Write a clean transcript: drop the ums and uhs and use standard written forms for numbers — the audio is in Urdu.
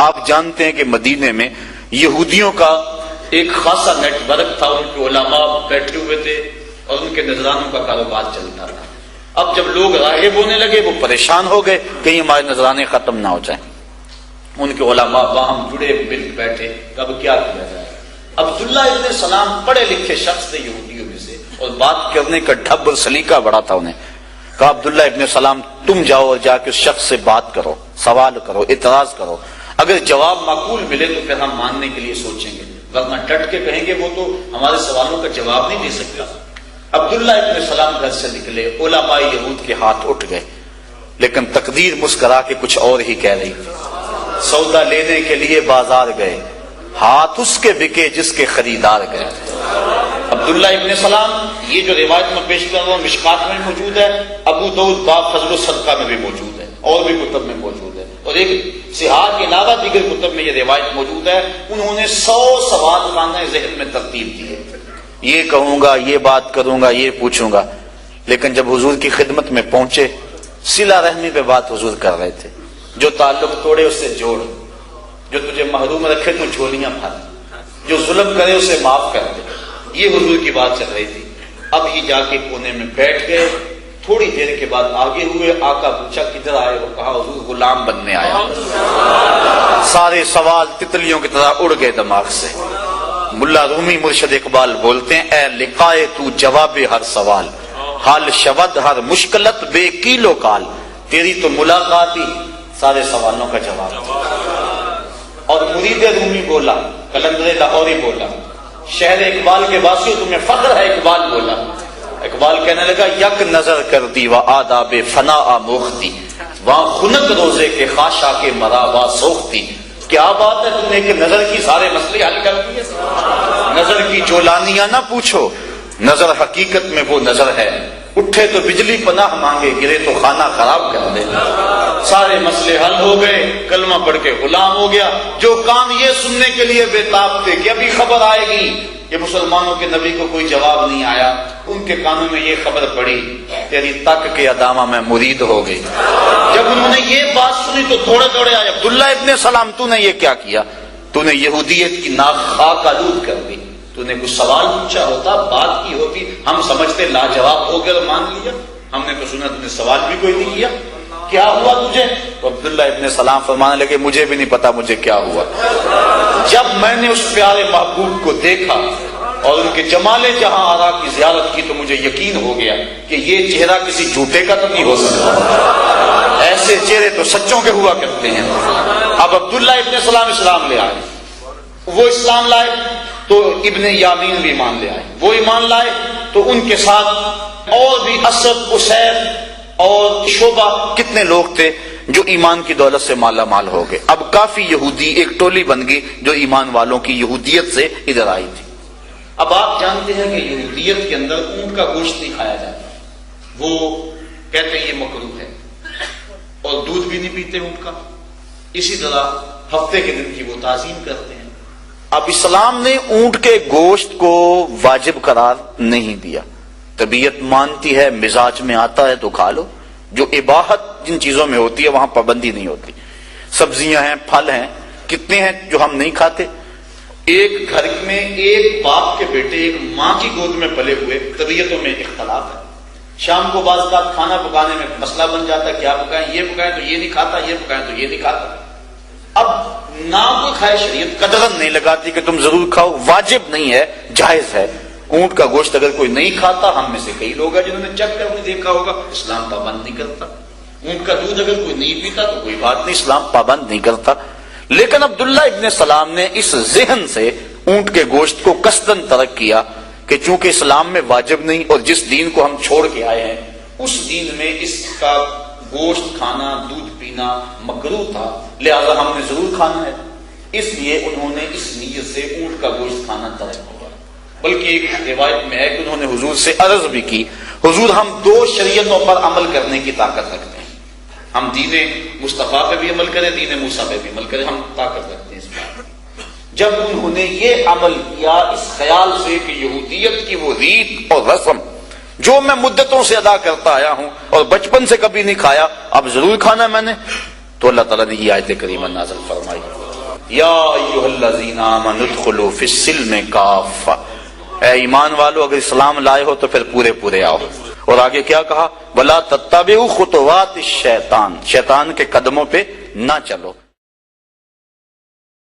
آپ جانتے ہیں کہ مدینے میں یہودیوں کا ایک خاصا نیٹ ورک تھا، ان کے علماء بیٹھے ہوئے تھے اور ان کے نذرانوں کا کاروبار چلتا رہا۔ اب جب لوگ راغب ہونے لگے وہ پریشان ہو گئے کہیں ہمارے نذرانے ختم نہ ہو جائیں۔ ان کے علماء باہم جڑے مل بیٹھے، اب کیا کیا جائے؟ عبداللہ ابن سلام پڑھے لکھے شخص تھے یہودیوں میں سے، اور بات کرنے کا ڈھب اور سلیقہ بڑا تھا انہیں۔ کہا عبداللہ ابن سلام تم جاؤ اور جا کے اس شخص سے بات کرو، سوال کرو، اعتراض کرو، اگر جواب معقول ملے تو پھر ہم ماننے کے لیے سوچیں گے، ورنہ ڈٹ کے کہیں گے وہ تو ہمارے سوالوں کا جواب نہیں دے سکتا۔ عبداللہ ابن سلام گھر سے نکلے، علماء یہود کے ہاتھ اٹھ گئے، لیکن تقدیر مسکرا کے کچھ اور ہی کہہ رہی تھی۔ سودا لینے کے لیے بازار گئے، ہاتھ اس کے بکے جس کے خریدار گئے۔ عبداللہ ابن سلام، یہ جو روایت میں پیش کر رہا ہوں مشکات میں موجود ہے، ابو داؤد باب فضل الصدقہ میں بھی موجود ہے، اور بھی کتب میں موجود ہے، اور ایک صحاح کے علاوہ دیگر کتب میں یہ روایت موجود ہے۔ انہوں نے 100 سوال خانہ ذہن میں ترتیب دیے، یہ کہوں گا، یہ بات کروں گا، یہ پوچھوں گا، لیکن جب حضور کی خدمت میں پہنچے صلہ رحمی پہ بات حضور کر رہے تھے۔ جو تعلق توڑے اسے جوڑ، جو تجھے محروم رکھے تو جھولیاں بھر، جو ظلم کرے اسے معاف کر دے، یہ حضور کی بات چل رہی تھی۔ اب یہ جا کے کونے میں بیٹھ گئے، تھوڑی دیر کے بعد آگے ہوئے، آقا پوچھا کدھر آئے ہو؟ کہا حضور غلام بننے آیا۔ سارے سوال تتلیوں کی طرح اڑ گئے دماغ سے۔ ملا رومی مرشد اقبال بولتے ہیں، اے لقائے تو جواب ہر سوال، حال شود ہر مشکلت بے کیل و کال، تیری تو ملاقات ہی سارے سوالوں کا جواب۔ اور مرید رومی بولا، قلندر لاہوری بولا، شہر اقبال کے واسطے تمہیں فخر ہے، اقبال بولا۔ اقبال کہنے لگا، یک نظر کر دی و آداب فنا آموختی، وہاں خنک روزے کے خاشا کے مرا وا سوختی۔ کیا بات ہے، تم نے کہ نظر کی سارے مسئلے حل کر دیے؟ نظر کی جولانیاں نہ پوچھو، نظر حقیقت میں وہ نظر ہے، اٹھے تو بجلی پناہ مانگے، گرے تو خانہ خراب کر دے۔ سارے مسئلے حل ہو گئے، کلمہ پڑھ کے غلام ہو گیا۔ جو کان یہ سننے کے لیے بےتاب تھے کہ ابھی خبر آئے گی کہ مسلمانوں کے نبی کو کوئی جواب نہیں آیا، ان کے کانوں میں یہ خبر پڑی، تیری تک کے ادامہ میں مرید ہو گئی۔ جب انہوں نے یہ بات سنی تو دوڑے دوڑے آئے، عبداللہ ابن سلام تو نے یہ کیا کیا؟ تو نے یہودیت کی ناک خاک آلود کر دی، تو نے کچھ سوال پوچھا ہوتا، بات کی ہوتی، ہم سمجھتے لاجواب ہو گیا اور مان لیا۔ ہم نے تو سنا تم نے سوال بھی کوئی نہیں کیا، کیا ہوا تجھے؟ تو عبداللہ ابن سلام فرمانے لگے، مجھے بھی نہیں پتا مجھے کیا ہوا۔ جب میں نے اس پیارے محبوب کو دیکھا اور ان کے جمال جہاں آرا کی زیارت کی تو مجھے یقین ہو گیا کہ یہ چہرہ کسی جھوٹے کا تو نہیں ہو سکتا، ایسے چہرے تو سچوں کے ہوا کرتے ہیں۔ اب عبداللہ ابن سلام اسلام لے آئے، وہ اسلام لائے تو ابن یامین بھی ایمان لے آئے، وہ ایمان لائے تو ان کے ساتھ اور بھی اسد، اسیر اور شعبہ کتنے لوگ تھے جو ایمان کی دولت سے مالا مال ہو گئے۔ اب کافی یہودی ایک ٹولی بن گئی جو ایمان والوں کی یہودیت سے ادھر آئی تھی۔ اب آپ جانتے ہیں کہ یہودیت کے اندر اونٹ کا گوشت نہیں کھایا جاتا، وہ کہتے ہیں یہ مکروہ ہے، اور دودھ بھی نہیں پیتے اونٹ کا، اسی طرح ہفتے کے دن کی وہ تعظیم کرتے ہیں۔ اب اسلام نے اونٹ کے گوشت کو واجب قرار نہیں دیا، طبیعت مانتی ہے، مزاج میں آتا ہے تو کھا لو، جو اباحت جن چیزوں میں ہوتی ہے وہاں پابندی نہیں ہوتی۔ سبزیاں ہیں، پھل ہیں، کتنے ہیں جو ہم نہیں کھاتے۔ ایک گھر میں ایک باپ کے بیٹے ایک ماں کی گود میں پلے ہوئے، طبیعتوں میں اختلاف ہے۔ شام کو بعض اوقات کھانا پکانے میں مسئلہ بن جاتا ہے، کیا پکائیں، یہ پکائیں تو یہ نہیں کھاتا، یہ پکائیں تو یہ نہیں کھاتا۔ اب نہ کوئی کھائے، شریعت قدرن نہیں لگاتی کہ تم ضرور کھاؤ، واجب نہیں ہے، جائز ہے۔ اونٹ کا گوشت اگر کوئی نہیں کھاتا، ہم میں سے کئی لوگ ہیں جنہوں نے چکھ کر انہیں دیکھا ہوگا، اسلام پابند نہیں کرتا۔ اونٹ کا دودھ اگر کوئی نہیں پیتا تو کوئی بات نہیں، اسلام پابند نہیں کرتا۔ لیکن عبداللہ ابن سلام نے اس ذہن سے اونٹ کے گوشت کو قصدن ترک کیا کہ چونکہ اسلام میں واجب نہیں اور جس دین کو ہم چھوڑ کے آئے ہیں اس دین میں اس کا گوشت کھانا، دودھ پینا مکروہ تھا، لہذا ہم نے ضرور کھانا ہے۔ اس لیے انہوں نے اس نیت سے اونٹ کا گوشت کھانا ترک کیا۔ بلکہ ایک روایت میں ہے کہ انہوں نے حضور سے عرض بھی کی، حضور ہم 2 شریعتوں پر عمل کرنے کی طاقت رکھتے ہیں، ہم دین مصطفیٰ پہ بھی عمل کریں، دین موسیٰ پہ بھی عمل کریں، ہم طاقت رکھتے ہیں اس بات۔ جب انہوں نے یہ عمل کیا اس خیال سے کہ یہودیت کی وہ ریت اور رسم جو میں مدتوں سے ادا کرتا آیا ہوں اور بچپن سے کبھی نہیں کھایا، اب ضرور کھانا میں نے، تو اللہ تعالیٰ نے یہ آیت کریمہ نازل فرمائی۔ یا ایھا الذین آمنوا ادخلوا فی السلم کافہ، اے ایمان والو اگر اسلام لائے ہو تو پھر پورے پورے آؤ۔ اور آگے کیا کہا؟ ولا تتبعوا خطوات الشیطان، شیطان کے قدموں پہ نہ چلو۔